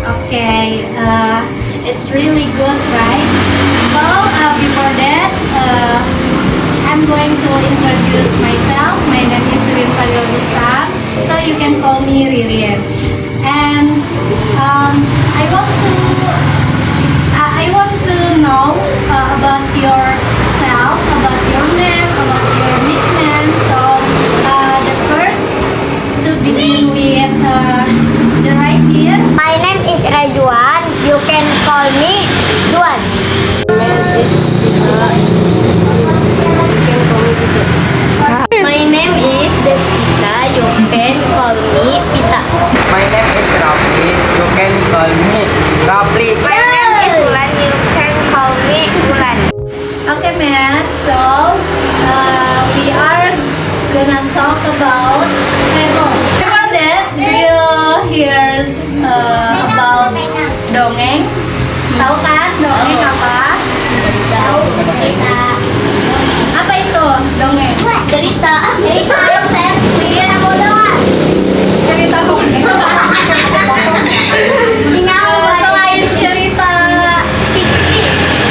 Okay, it's really good, right? So before that, I'm going to introduce myself. My name is Ririn Fadil Rustam, so you can call me Ririn. And I want to know about yourself, about your name, about your nickname. So the first to begin with, the right here. My name is Rajuan. You can call me Juan. My name is Despita. You can call me Pita. My name is Rafli. You can call me Rafli. My name is Ulan. You can call me Ulan. Okay, man. So we are gonna talk about Fable. Before that, you hear about dongeng. Tahu kan dongeng apa? Tahu cerita. Apa itu dongeng? Cerita. Cerita. Cerita bodohan. Cerita dongeng. Selain cerita fiksi,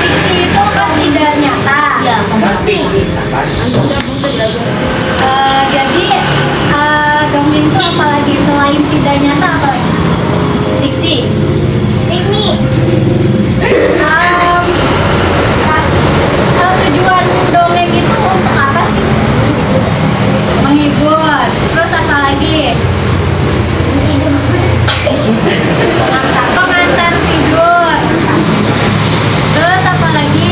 fiksi itu kan tidak nyata. Ya, Jadi dongeng itu apalagi selain tidak nyata apalagi? Dikti. Dikti. Tujuan dongeng itu untuk apa sih? Menghibur. Terus apa lagi? Pengantar tidur. Terus apa lagi?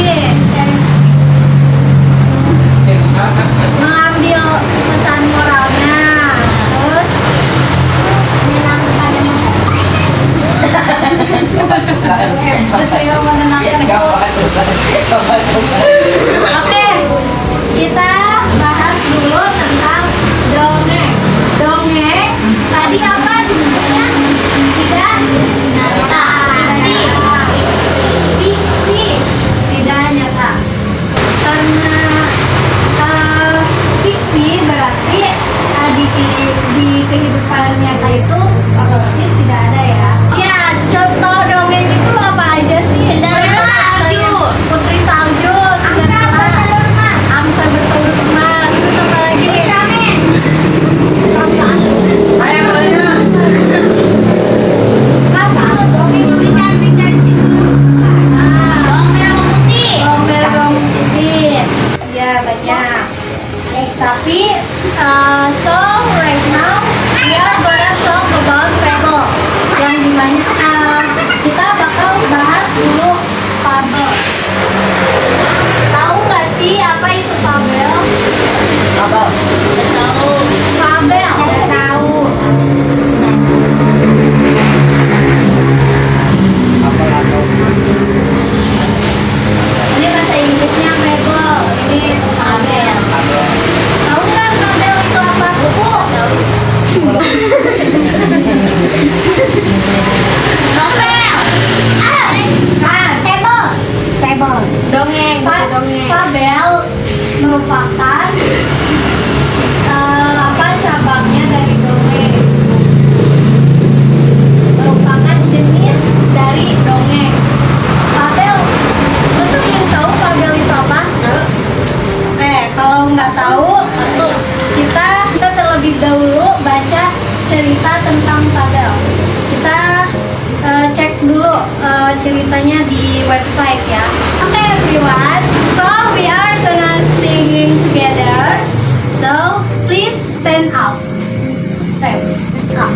Mengambil pesan moralnya. Terus saya menenangkan. Oke, kita bahas dulu tentang dongeng. Dongeng tadi apa disebutnya? Tidak Nyata. fiksi, tidak nyata. Karena fiksi berarti di kehidupan nyata itu otomatis tidak ada ya. Ya, contoh dongeng itu apa aja sih? Cinderella, Salju. Putri Salju, Cinderella, Angsa bertelur emas. Terus apa lagi? Apa? Dongeng Bawang merah bawang putih. Ya, banyak. Tapi so right now we are gonna talk about fable. Yang dimana kita bakal bahas dulu fabel. Tahu nggak sih apa itu fabel? Apa? Tahu. Fabel. Nggak tahu. Apa lagi? Ini bahasa Inggrisnya fable. Ini fabel. Tahu nggak fabel itu apa? Buku. Novel. Kan? Fable. Dongeng. Fabel merupakan cabangnya dari dongeng. Merupakan jenis dari dongeng. Fabel, masa yang tahu fabel itu apa? Oke, kalau nggak tahu, kita terlebih dahulu baca cerita tentang fabel. Kita cek dulu ceritanya di website ya. Oke, everyone, so we are gonna singing together. So please stand up. Stand up.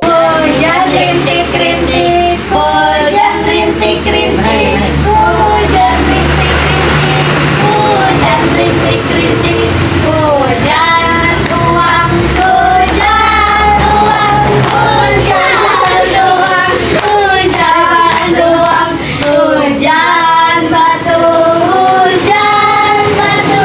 Hujan rintik-rintik, hujan rintik-rintik, hujan rintik-rintik, hujan rintik-rintik, hujan tuang, hujan tuang, hujan tuang, hujan tuang, hujan batu, hujan batu,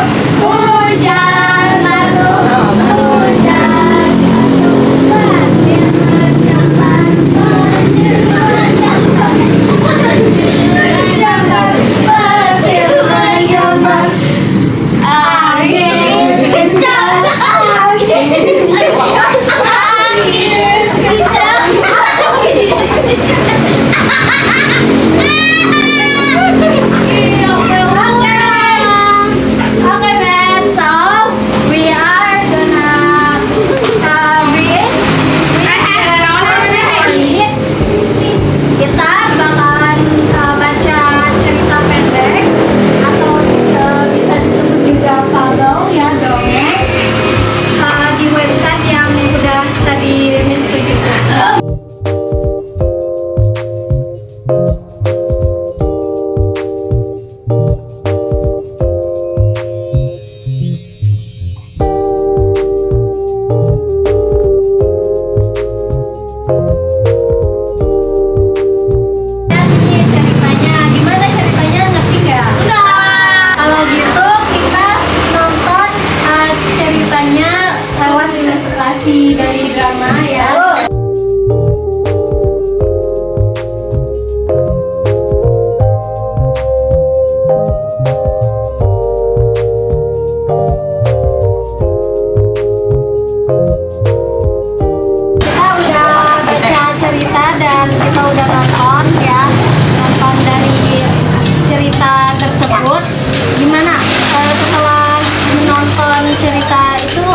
cerita itu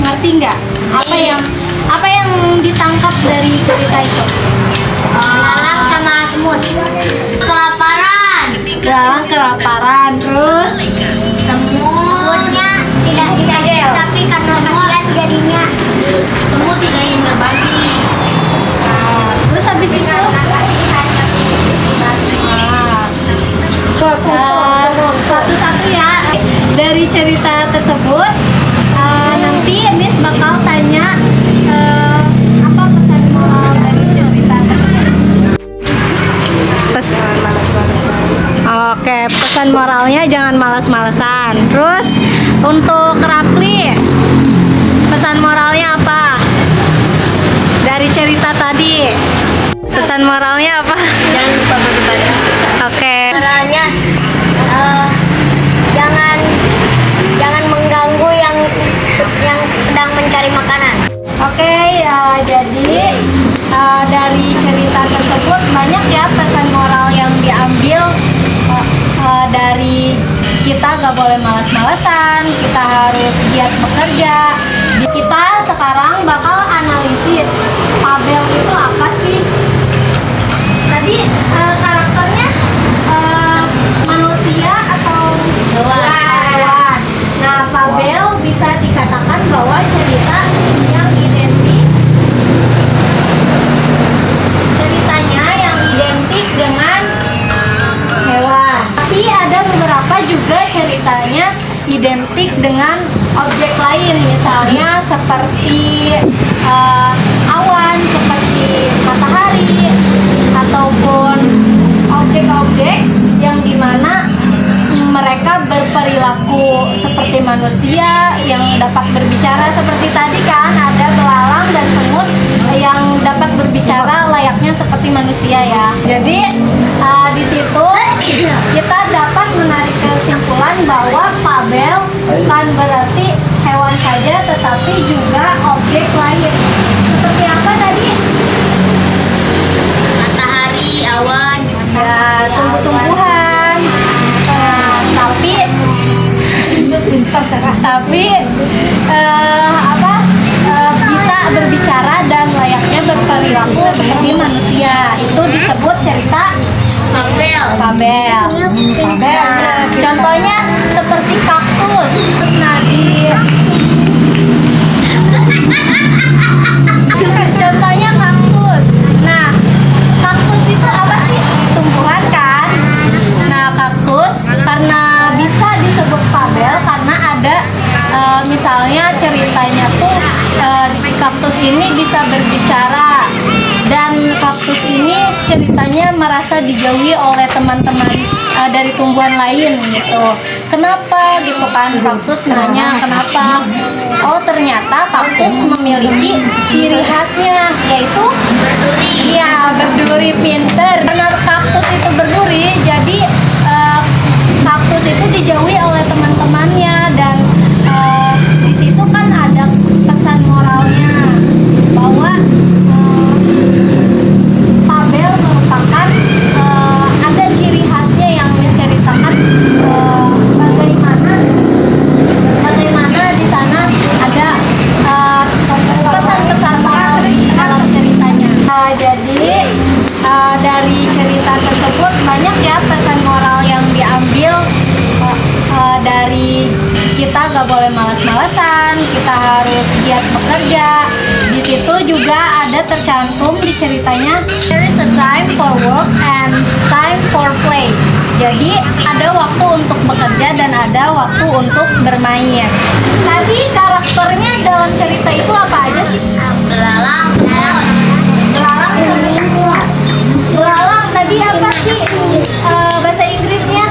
ngerti nggak? Apa yang ditangkap dari cerita itu? Lalang sama semut. Kelaparan. Belalang kelaparan, terus Semutnya tidak dikasih, tapi karena kasihan jadinya semut tidak ingin berbagi. terus habis itu satu-satu ya dari cerita tersebut. Nanti Miss bakal tanya apa pesan moral dari cerita tersebut. Oke, pesan moralnya jangan malas-malasan. Terus untuk Rapli, pesan moralnya apa dari cerita tadi? Pesan moralnya apa? Jangan lupa berbagi. Oke. Moralnya jangan mengganggu yang sedang mencari makanan. Oke, jadi dari cerita tersebut banyak ya pesan moral yang diambil dari kita gak boleh malas-malasan, kita harus giat bekerja. Kita sekarang bakal analisis Fabel itu apa sih? Tadi karakternya manusia atau hewan? Nah, Fabel bisa dikatakan bahwa cerita yang identik dengan hewan. Tapi ada beberapa juga ceritanya identik dengan objek lain, misalnya seperti awan, seperti matahari, ataupun objek-objek yang dimana mereka berperilaku seperti manusia yang dapat berbicara, seperti tadi kan ada belalang dan semut yang dapat berbicara layaknya seperti manusia ya. Jadi di situ kita dapat menarik kesimpulan bahwa Fabel bukan berarti hewan saja, tetapi juga objek lain. Seperti apa tadi? Matahari, awan, Ya, tumbuh-tumbuhan. Tapi bisa berbicara dan layaknya berperilaku seperti manusia. Itu disebut cerita Fabel. Fabel. Nah, contohnya seperti kaktus. Contohnya kaktus. Nah, kaktus itu apa sih? Tumbuhan kan? Nah, kaktus karena bisa disebut Fabel karena ada misalnya ceritanya tuh kaktus ini bisa berbicara, dan kaktus ini ceritanya merasa dijauhi oleh teman-teman dari tumbuhan lain gitu. Kenapa gitu kan? Kaktus nanya kenapa? Oh, ternyata kaktus memiliki ciri khasnya, yaitu Berduri. iya, berduri pinter. Karena kaktus itu berduri, jadi kaktus itu dijauhi oleh teman-temannya, dan di situ kan ada pesan moralnya bahwa Fabel merupakan ada ciri khasnya yang menceritakan bagaimana di sana ada pesan-pesan moral di dalam ceritanya. Jadi dari cerita tersebut banyak ya pesan moral yang diambil dari kita gak boleh malas-malasan, kita harus giat bekerja. Di situ juga ada tercantum di ceritanya, there is a time for work and time for play. Jadi ada waktu untuk bekerja dan ada waktu untuk bermain. Tadi karakternya dalam cerita itu apa aja sih? Belalang, semut. Belalang, semut. Belalang tadi apa sih bahasa Inggrisnya?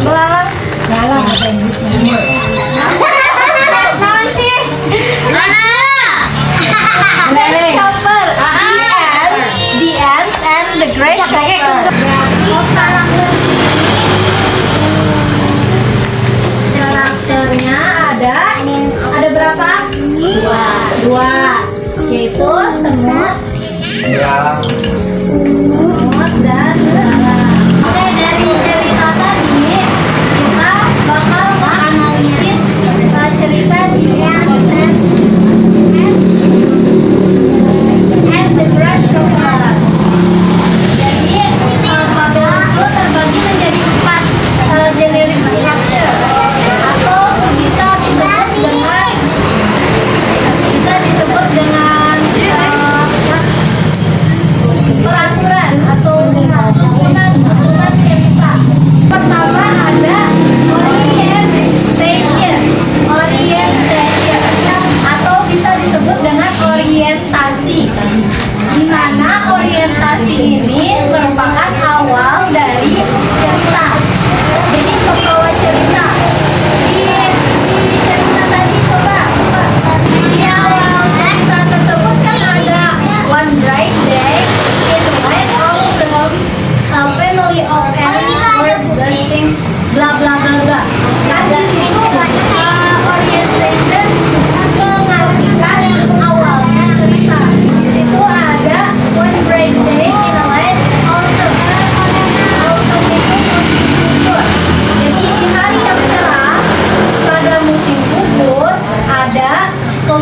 Belalang bahasa Inggrisnya. Naon sih? Grasshopper. The ants and the grasshopper. Karakternya ada berapa? Dua. Yaitu semut dan belalang. Oke, dari cerita tadi kita bakal menganalisis cerita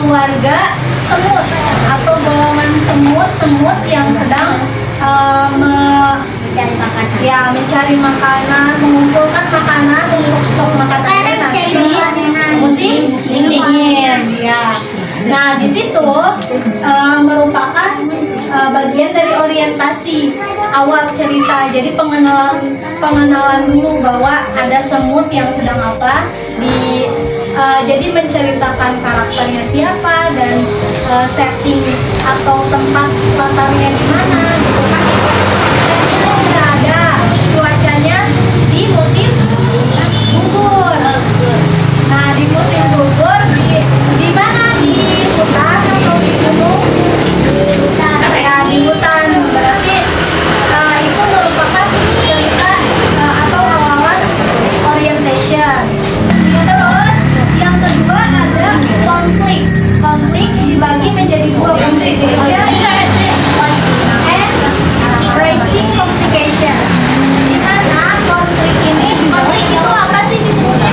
keluarga semut atau golongan semut yang sedang Mencari makanan. ya mencari makanan, mengumpulkan makanan untuk stok makanan nanti di musim dingin. Ya. Nah di situ merupakan bagian dari orientasi awal cerita. Jadi pengenalan dulu bahwa ada semut yang sedang apa di jadi menceritakan karakternya siapa dan setting atau tempat latarnya di mana gitu kan. Settingnya udah ada, cuacanya di musim gugur. Nah di musim gugur di mana, di hutan atau di gunung? Ya di hutan, berarti itu merupakan cerita atau awalan orientation. Terus yang kedua ada konflik. Konflik dibagi menjadi dua, complication and rising complication. Di mana konflik itu apa sih disebutnya?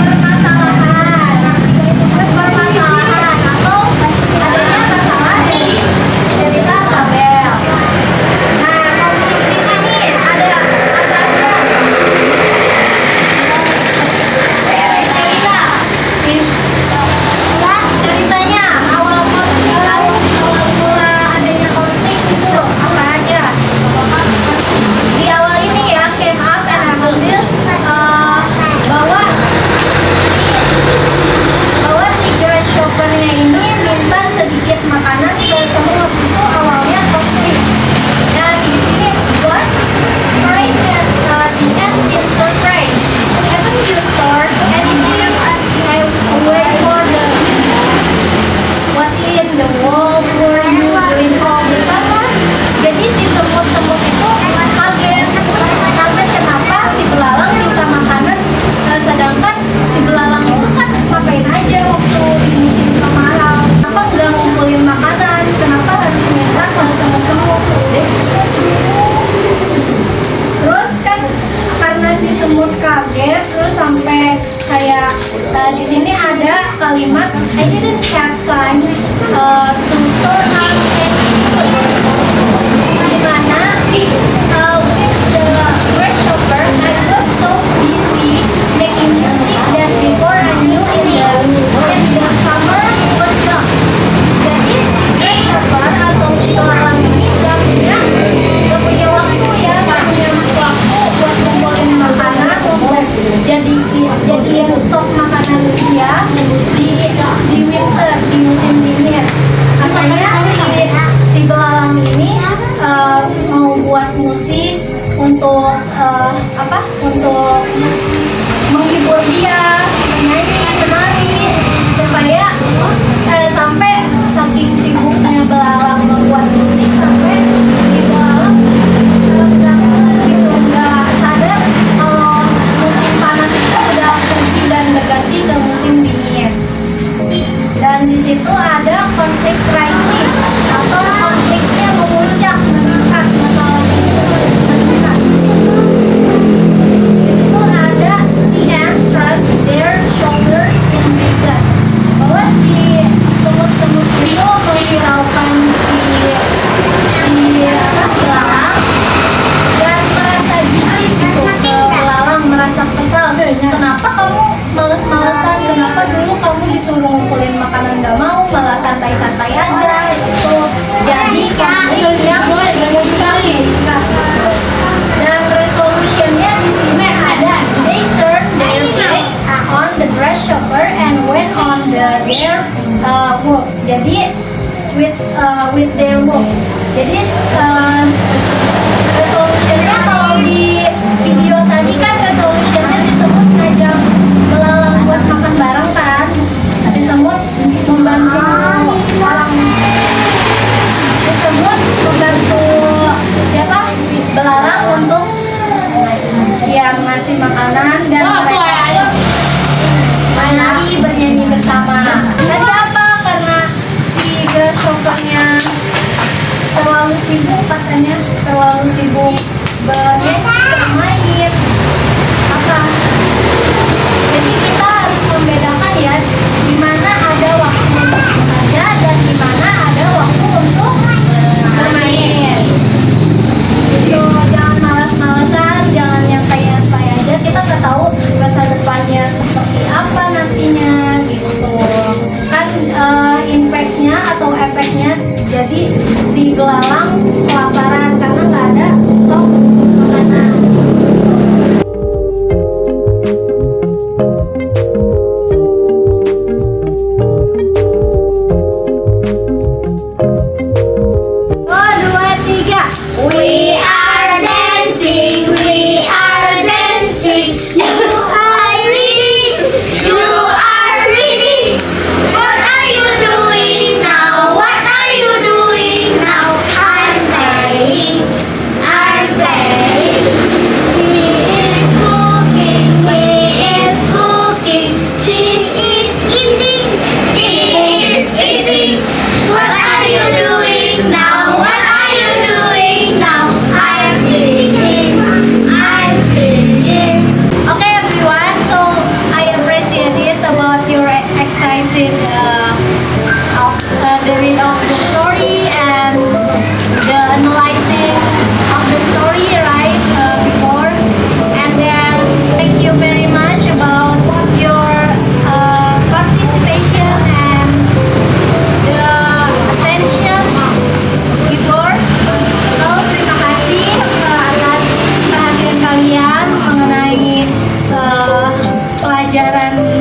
Permasalahan. Permasalahan atau adanya masalah dari cerita Babel. Nah, konflik di sini ada ceritanya awal mula adanya konflik itu apa aja? Di awal ini ya came up and ambil bahwa si grasshoppernya ini minta sedikit makanan ke semut. Itu awalnya konflik. Dan di sini what right at the end in surprise. Haven't you start anything? I wait for the what in the world were you doing all this time? Jadi si semut-semut itu kaget kenapa si belalang minta makanan, sedangkan si belalang itu kan ngapain aja waktu di musim kemarau. Kenapa nggak ngumpulin makanan? Kenapa harus minta ke semut-semut? Terus kan karena si semut kaget, terus sampai kayak di sini ada kalimat I didn't have time to store up any food. Di mana with the grasshopper I was so busy making music that before I knew the summer was gone. Jadi si grasshopper atau si belalang ini gak punya waktu ya, gak punya waktu buat ngumpulin makanan untuk jadiin stok makanan dia di winter, di musim dingin. Katanya si belalang ini mau buat musik untuk untuk menghibur dia, menyanyi, menari, supaya sampai saking sibuknya belalang membuat musik sampai si belalang nggak sadar kalau musim panas itu sudah pergi dan berganti ke musim dingin. Dan di situ ada konflik crisis atau konfliknya memuncak, meningkat, masalahnya meningkat. Di situ ada the ants shrug their shoulders in disgust, bahwa si semut-semut itu menghiraukan si belalang dan merasa jijik gitu ke belalang, merasa kesal. Kenapa kamu males-malesan? Kenapa dulu kamu disuruh ngumpulin makanan gak mau, malah santai-santai aja gitu. Jadi konfliknya memuncak, meningkat. Dan resolutionnya di sini ada they turned their backs on the grasshopper and went on their work. Jadi with their work. Jadi resolutionnya kalau di video tadi kan resolutionnya si semut ngajak belalang buat makan bareng kan. Si semut membantu siapa? Belalang untuk ya ngasih makanan dan mereka menari bernyanyi bersama. Tadi apa? Karena si grasshoppernya terlalu sibuk katanya, terlalu sibuk bernyanyi pelajaran